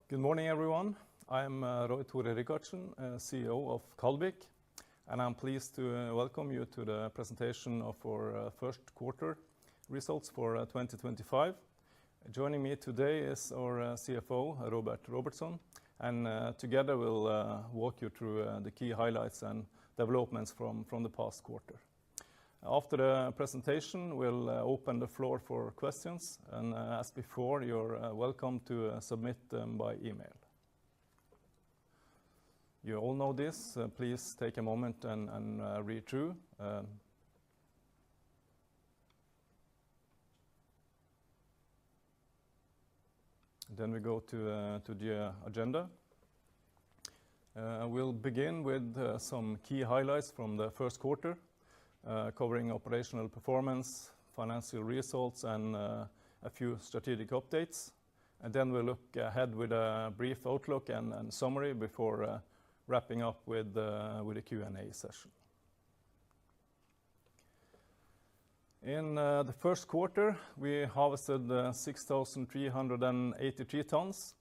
Good morning, everyone. I'm Robertsson, CEO of Kaldvik, and I'm pleased to welcome you to the presentation of our first quarter results for 2025. Joining me today is our CFO, Robertsson, and together we'll walk you through the key highlights and developments from the past quarter. After the presentation, we'll open the floor for questions, and as before, you're welcome to submit them by email. You all know this, please take a moment and read through. Then we go to the agenda. We'll begin with some key highlights from the first quarter, covering operational performance, financial results, and a few strategic updates. And then we'll look ahead with a brief outlook and summary before wrapping up with a Q&A session. In the first quarter, we harvested 6,383 tons,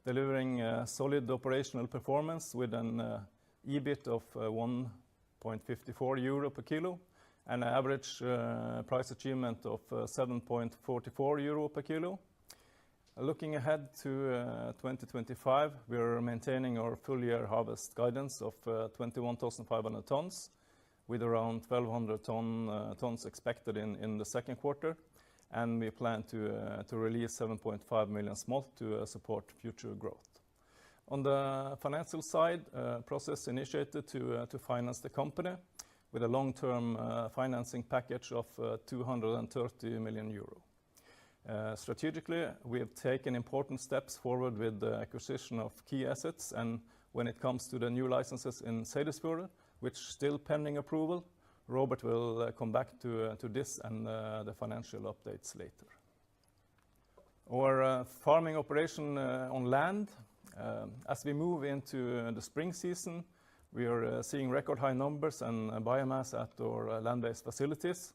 delivering solid operational performance with an EBIT of 1.54 euro per kilo and an average price achievement of 7.44 euro per kilo. Looking ahead to 2025, we're maintaining our full-year harvest guidance of 21,500 tons, with around 1,200 tons expected in the second quarter, and we plan to release 7.5 million smolt to support future growth. On the financial side, process initiated to finance the company with a long-term financing package of 230 million euro. Strategically, we have taken important steps forward with the acquisition of key assets, and when it comes to the new licenses in Seilsvier, which is still pending approval, Robert will come back to this and the financial updates later. Our farming operation on land, as we move into the spring season, we are seeing record high numbers and biomass at our land-based facilities,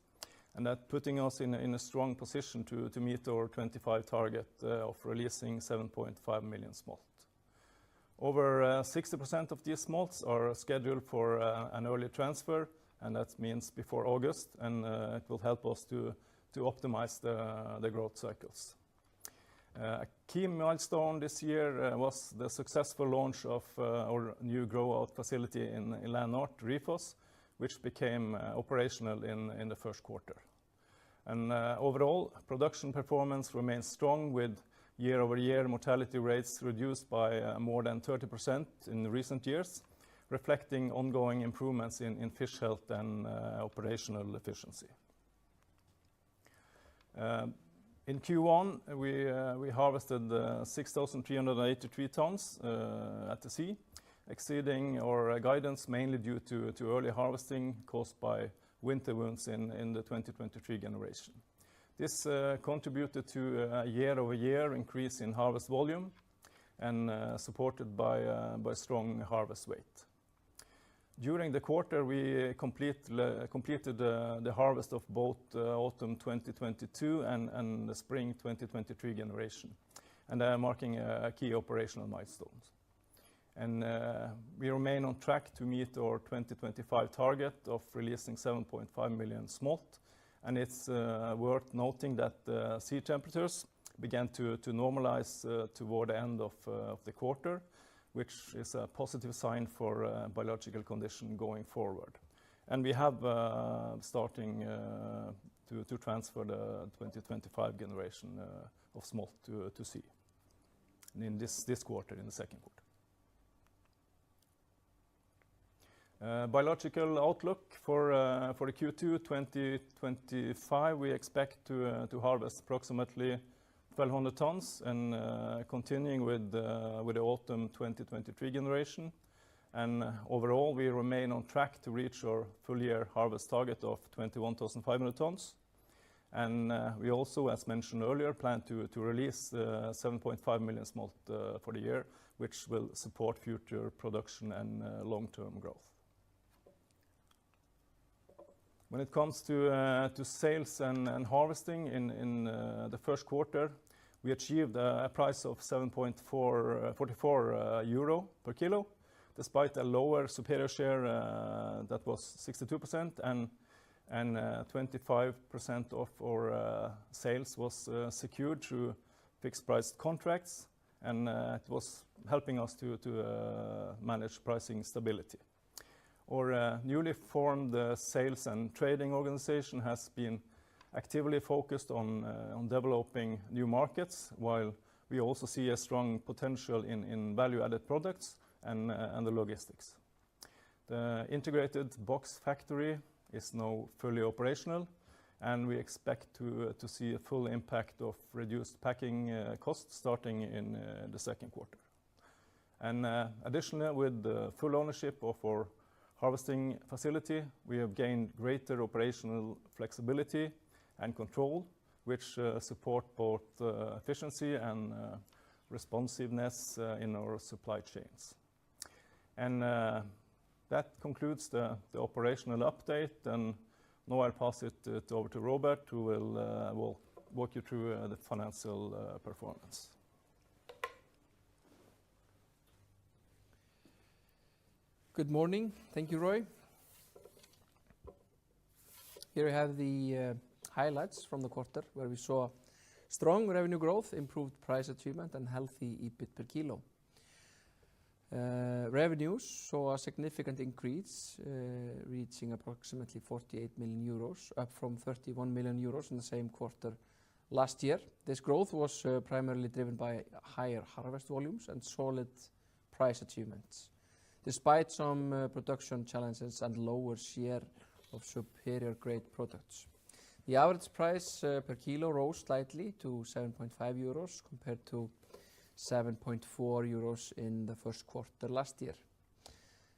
and that putting us in a strong position to meet our 25 target of releasing 7.5 million smolt. Over 60% of these smolts are scheduled for an early transfer, and that means before August, and it will help us to optimize the growth cycles. A key milestone this year was the successful launch of our new grow-out facility in Land North, Rifos, which became operational in the first quarter. And overall, production performance remains strong, with year-over-year mortality rates reduced by more than 30% in recent years, reflecting ongoing improvements in fish health and operational efficiency. In Q1, we harvested 6,383 tons at the sea, exceeding our guidance mainly due to early harvesting caused by winter wounds in the 2023 generation. This contributed to a year-over-year increase in harvest volume and supported by strong harvest weight. During the quarter, we completed the harvest of both autumn 2022 and the spring 2023 generation, and marking a key operational milestone. And we remain on track to meet our 2025 target of releasing 7.5 million smolt, and it's worth noting that sea temperatures began to normalize toward the end of the quarter, which is a positive sign for biological condition going forward. And we have starting to transfer the 2025 generation of smolt to sea in this quarter, in the second quarter. Biological outlook for the Q2 2025, we expect to harvest approximately 1,200 tons and continuing with the autumn 2023 generation. And overall, we remain on track to reach our full-year harvest target of 21,500 tons. And we also, as mentioned earlier, plan to release 7.5 million smolt for the year, which will support future production and long-term growth. When it comes to sales and harvesting in the first quarter, We achieved a price of 7.44 euro per kilo, despite a lower superior share that was 62%, and 25% of our sales was secured through fixed price contracts, and it was helping us to manage pricing stability. Our newly formed sales and trading organization has been actively focused on developing new markets, while we also see a strong potential in value-added products and the logistics. The integrated box factory is now fully operational, and we expect to see a full impact of reduced packing costs starting in the second quarter. And additionally, with the full ownership of our harvesting facility, we have gained greater operational flexibility and control, which support both efficiency and responsiveness in our supply chains. And that concludes the operational update, and now I'll pass it over to Robert, who will walk you through the financial performance. Good morning. Thank you, Roy. Here we have the highlights from the quarter, where we saw strong revenue growth, improved price achievement, and healthy EBIT per kilo. Revenues saw a significant increase, reaching approximately 48 million euros, up from 31 million euros in the same quarter last year. This growth was primarily driven by higher harvest volumes and solid price achievements, despite some production challenges and lower share of superior grade products. The average price per kilo rose slightly to 7.5 euros compared to 7.4 euros in the first quarter last year.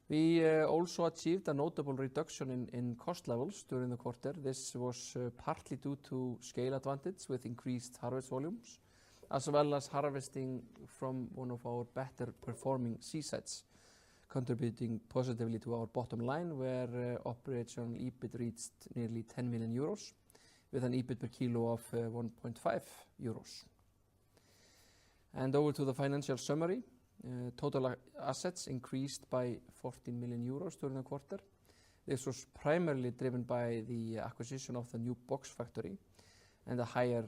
We also achieved a notable reduction in cost levels during the quarter. This was partly due to scale advantage with increased harvest volumes, as well as harvesting from one of our better performing seasides, contributing positively to our bottom line, where operational EBIT reached nearly 10 million euros, with an EBIT per kilo of 1.5 euros. And over to the financial summary. Total assets increased by 14 million euros during the quarter. This was primarily driven by the acquisition of the new box factory and a higher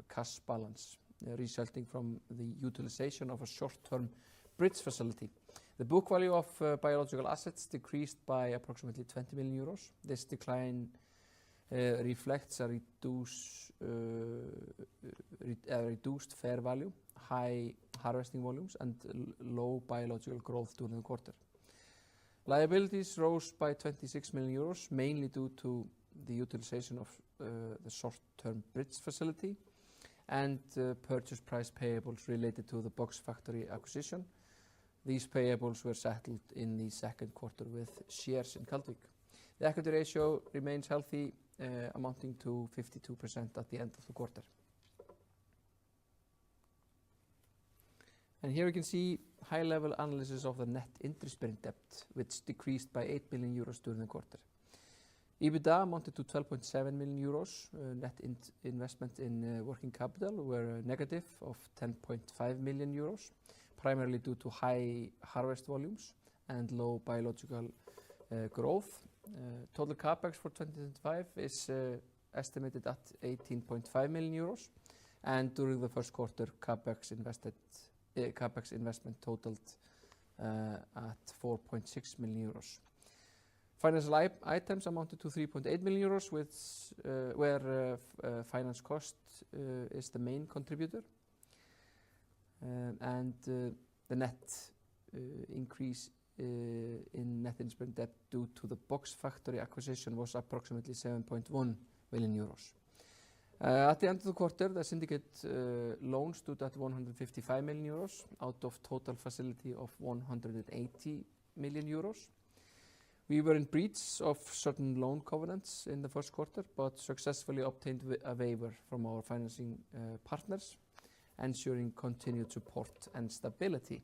cash balance, resulting from the utilization of a short-term bridge facility. The book value of biological assets decreased by approximately 20 million euros. This decline reflects a reduced fair value, high harvesting volumes, and low biological growth during the quarter. Liabilities rose by 26 million euros, mainly due to the utilization of the short-term bridge facility and purchase price payables related to the box factory acquisition. These payables were settled in the second quarter with shares in Kaldvik. The equity ratio remains healthy, amounting to 52% at the end of the quarter. And here we can see high-level analysis of the net interest-bearing debt, which decreased by 8 million euros during the quarter. EBITDA amounted to 12.7 million euros. Net investment in working capital were negative of 10.5 million euros, primarily due to high harvest volumes and low biological growth. Total capex for 2025 is estimated at 18.5 million euros, and during the first quarter, capex investment totaled at 4.6 million euros. Financial items amounted to 3.8 million euros, where finance cost is the main contributor. And the net increase in net interest-bearing debt due to the box factory acquisition was approximately 7.1 million euros. At the end of the quarter, the syndicate loan stood at 155 million euros out of total facility of 180 million euros. We were in breach of certain loan covenants in the first quarter, but successfully obtained a waiver from our financing partners, ensuring continued support and stability.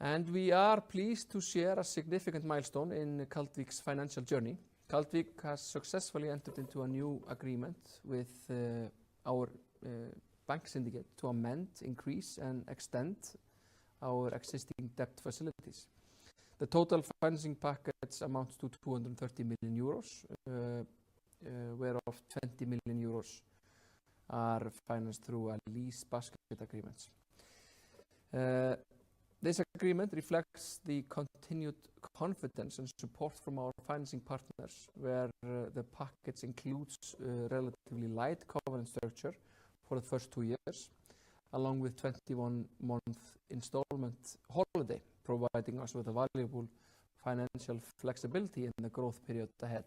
And we are pleased to share a significant milestone in Kaldvik's financial journey. Kaldvik has successfully entered into a new agreement with our bank syndicate to amend, increase and extend our existing debt facilities. The total financing package amounts to 230 million euros, whereof 20 million euros are financed through a lease basket agreements. This agreement reflects the continued confidence and support from our financing partners, where the package includes relatively light covenant structure for the first 2 years, along with 21-month installment holiday, providing us with a valuable financial flexibility in the growth period ahead.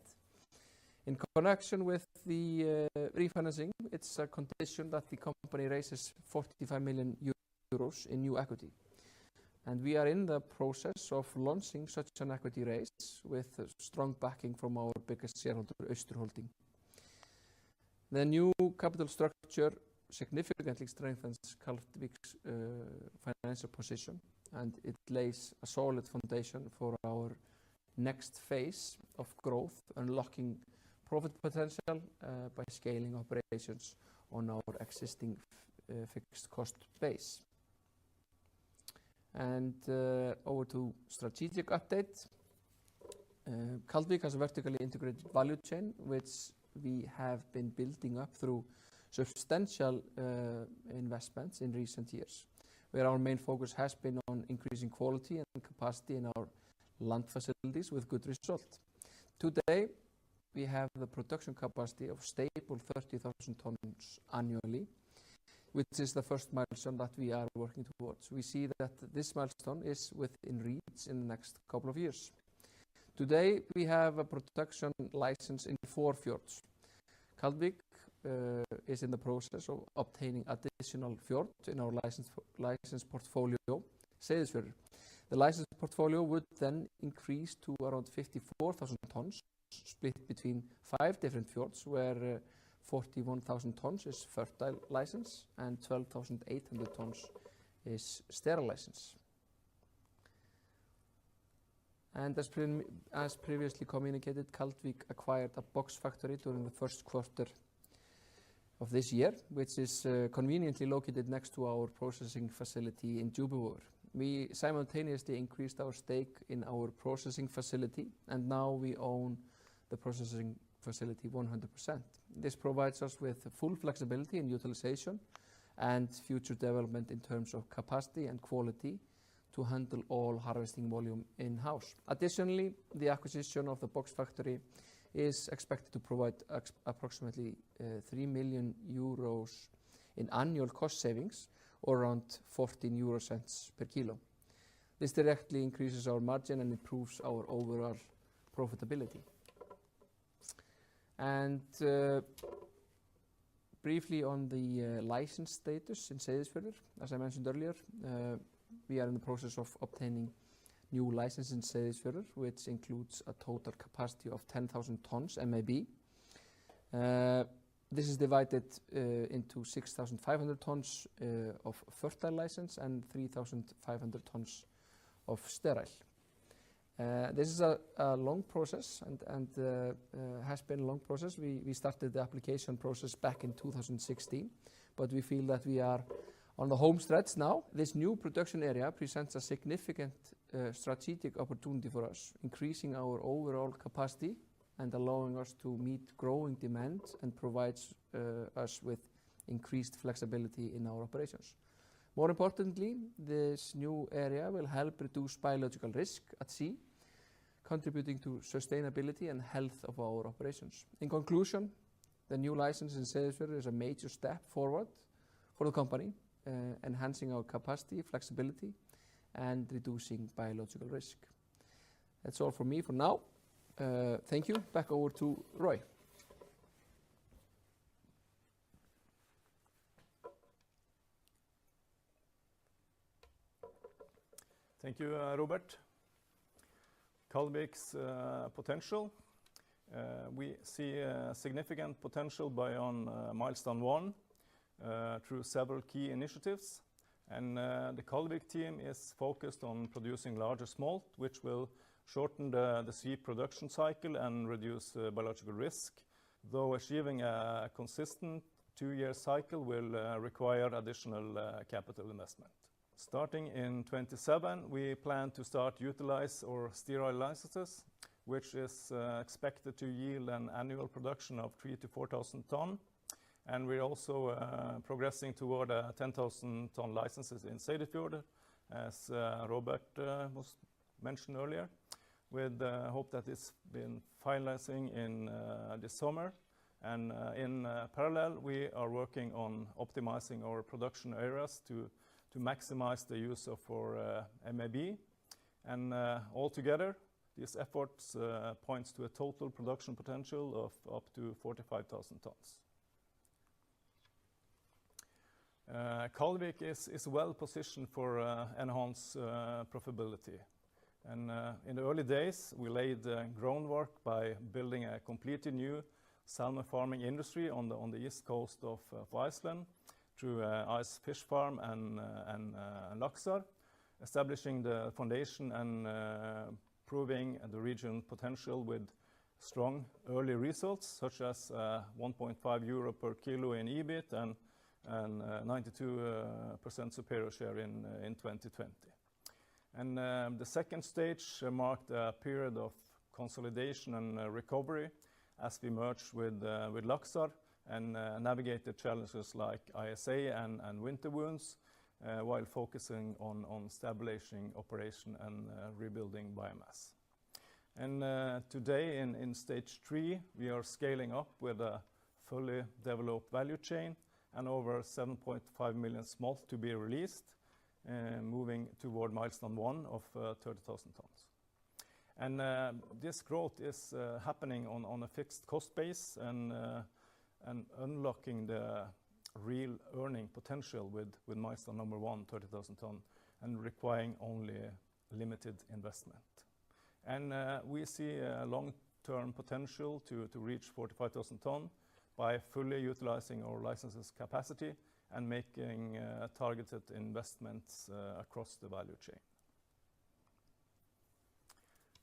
In connection with the refinancing, it's a condition that the company raises 45 million euros in new equity. And we are in the process of launching such an equity raise with strong backing from our biggest shareholder, Østerholding. The new capital structure significantly strengthens Kaldvik's financial position, and it lays a solid foundation for our next phase of growth, unlocking profit potential by scaling operations on our existing fixed cost base. And over to strategic update. Kaldvik has a vertically integrated value chain, which we have been building up through substantial investments in recent years, where our main focus has been on increasing quality and capacity in our land facilities with good result. Today, we have the production capacity of stable 30,000 tons annually, which is the first milestone that we are working towards. We see that this milestone is within reach in the next couple of years. Today, we have a production license in 4 fjords. Kaldvik is in the process of obtaining additional fjords in our license portfolio, Seilsvier. The license portfolio would then increase to around 54,000 tons, split between 5 different fjords, where 41,000 tons is fertile license and 12,800 tons is sterile license. And as previously communicated, Kaldvik acquired a box factory during the first quarter of this year, which is conveniently located next to our processing facility in Djúpivogur. We simultaneously increased our stake in our processing facility, and now we own the processing facility 100%. This provides us with full flexibility in utilization and future development in terms of capacity and quality to handle all harvesting volume in-house. Additionally, the acquisition of the box factory is expected to provide approximately 3 million euros in annual cost savings, or around 0.14 per kilo. This directly increases our margin and improves our overall profitability. And briefly on the license status in Seilsvier, as I mentioned earlier, we are in the process of obtaining new license in Seilsvier, which includes a total capacity of 10,000 tons MAB. This is divided into 6,500 tons of fertile license and 3,500 tons of sterile. This is a long process and has been a long process. We started the application process back in 2016, but we feel that we are on the home stretch now. This new production area presents a significant strategic opportunity for us, increasing our overall capacity and allowing us to meet growing demand and provides us with increased flexibility in our operations. More importantly, this new area will help reduce biological risk at sea, contributing to sustainability and health of our operations. In conclusion, the new license in Seilsvier is a major step forward for the company, enhancing our capacity, flexibility, and reducing biological risk. That's all from me for now. Thank you. Back over to Roy. Thank you, Robert. Kaldvik's potential. We see significant potential beyond milestone 1 through several key initiatives. And the Kaldvik team is focused on producing larger smolt, which will shorten the sea production cycle and reduce biological risk, though achieving a consistent 2-year cycle will require additional capital investment. Starting in 27, we plan to start utilize our sterile licenses, which is expected to yield an annual production of 3,000 to 4,000 ton. And we're also progressing toward 10,000 ton licenses in Seilsvier, as Robert was mentioned earlier, with hope that it's been finalizing in this summer. And in parallel, we are working on optimizing our production areas to maximize the use of our MAB. And altogether, these efforts points to a total production potential of up to 45,000 tons. Kaldvik is well positioned for enhanced profitability. And in the early days, we laid groundwork by building a completely new salmon farming industry on the east coast of Iceland through ice fish farm and Laxar, establishing the foundation and proving the region potential with strong early results, such as 1.5 euro per kilo in EBIT and 92% superior share in 2020. And the second stage marked a period of consolidation and recovery as we merged with Laxar and navigated challenges like ISA and winter wounds, while focusing on stabilizing operation and rebuilding biomass. And today in stage 3, we are scaling up with a fully developed value chain and over 7.5 million smolt to be released, moving toward milestone 1 of 30,000 tons. And this growth is happening on a fixed cost base and unlocking the real earning potential with milestone number 1, 30,000 ton, and requiring only limited investment. And we see a long-term potential to reach 45,000 ton by fully utilizing our licenses capacity and making targeted investments across the value chain.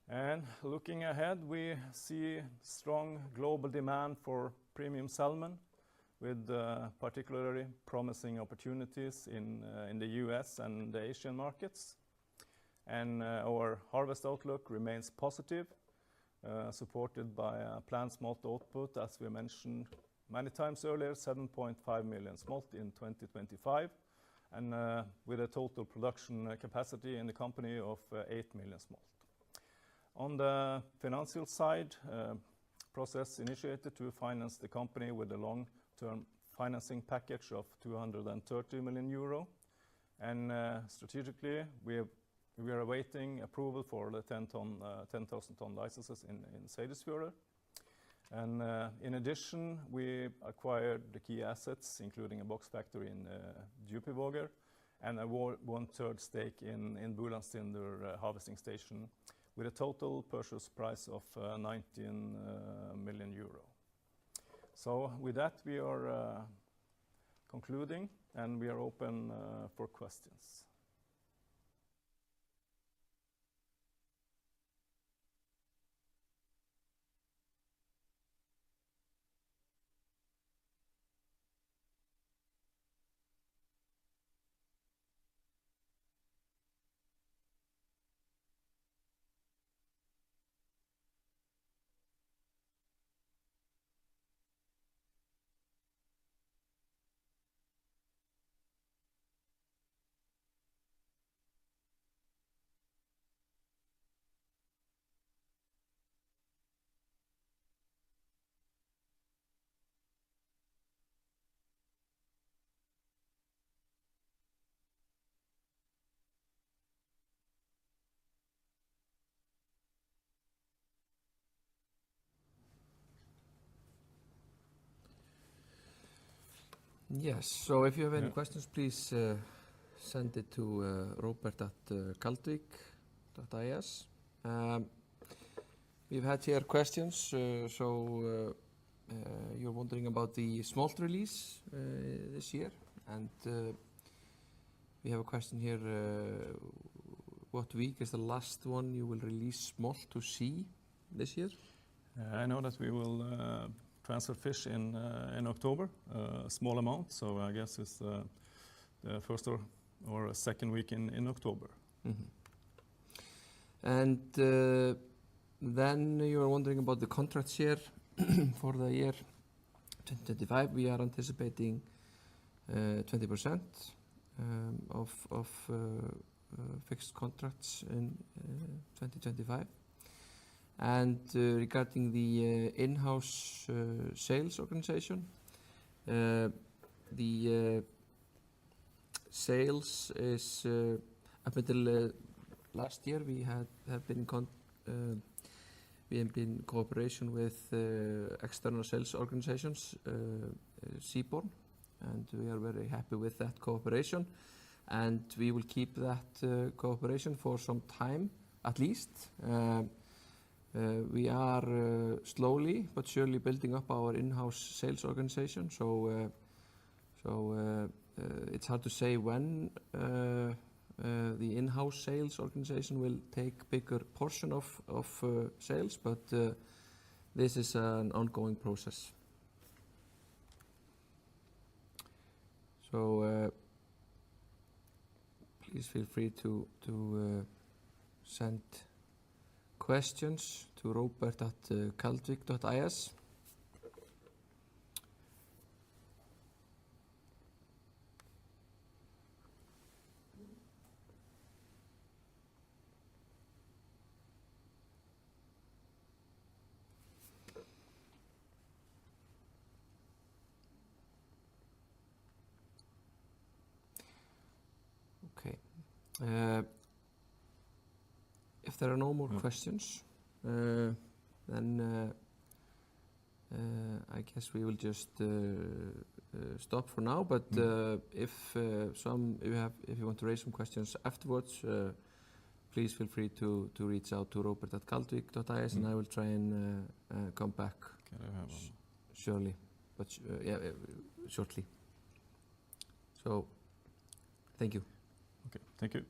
And looking ahead, we see strong global demand for premium salmon, with particularly promising opportunities in the US and the Asian markets. And our harvest outlook remains positive, supported by a planned smolt output, as we mentioned many times earlier, 7.5 million smolt in 2025, and with a total production capacity in the company of 8 million smolt. On the financial side, process initiated to finance the company with a long-term financing package of 230 million euro. And strategically, we are awaiting approval for the 10,000 ton licenses in Seilsvier. And in addition, we acquired the key assets, including a box factory in Djupevåger and a 1/3 stake in Bulandstinder harvesting station, with a total purchase price of 19 million euro. So with that, we are concluding, and we are open for questions. Yes, so if you have any questions, please send it to robert@kaldvik.is. We've had here questions, so you're wondering about the smolt release this year, and we have a question here, what week is the last one you will release smolt to sea this year? I know that we will transferred fish in October, a small amount. So I guess it's the first or second week in October. And then you are wondering about the contract share for the year 2025. We are anticipating 20% of fixed contracts in 2025. And regarding the in-house sales organization, the sales is up until last year we have been in cooperation with external sales organizations, Seaborn, and we are very happy with that cooperation, and we will keep that cooperation for some time at least. We are slowly but surely building up our in-house sales organization, so it's hard to say when the in-house sales organization will take bigger portion of sales, but this is an ongoing process. So please feel free to send questions to robert@kaldvik.is. Okay. If there are no more questions, then I guess we will just stop for now. But if you want to raise some questions afterwards, please feel free to reach out to robert@kaldvik.is, and I will try and come back shortly. So, thank you. Okay, thank you.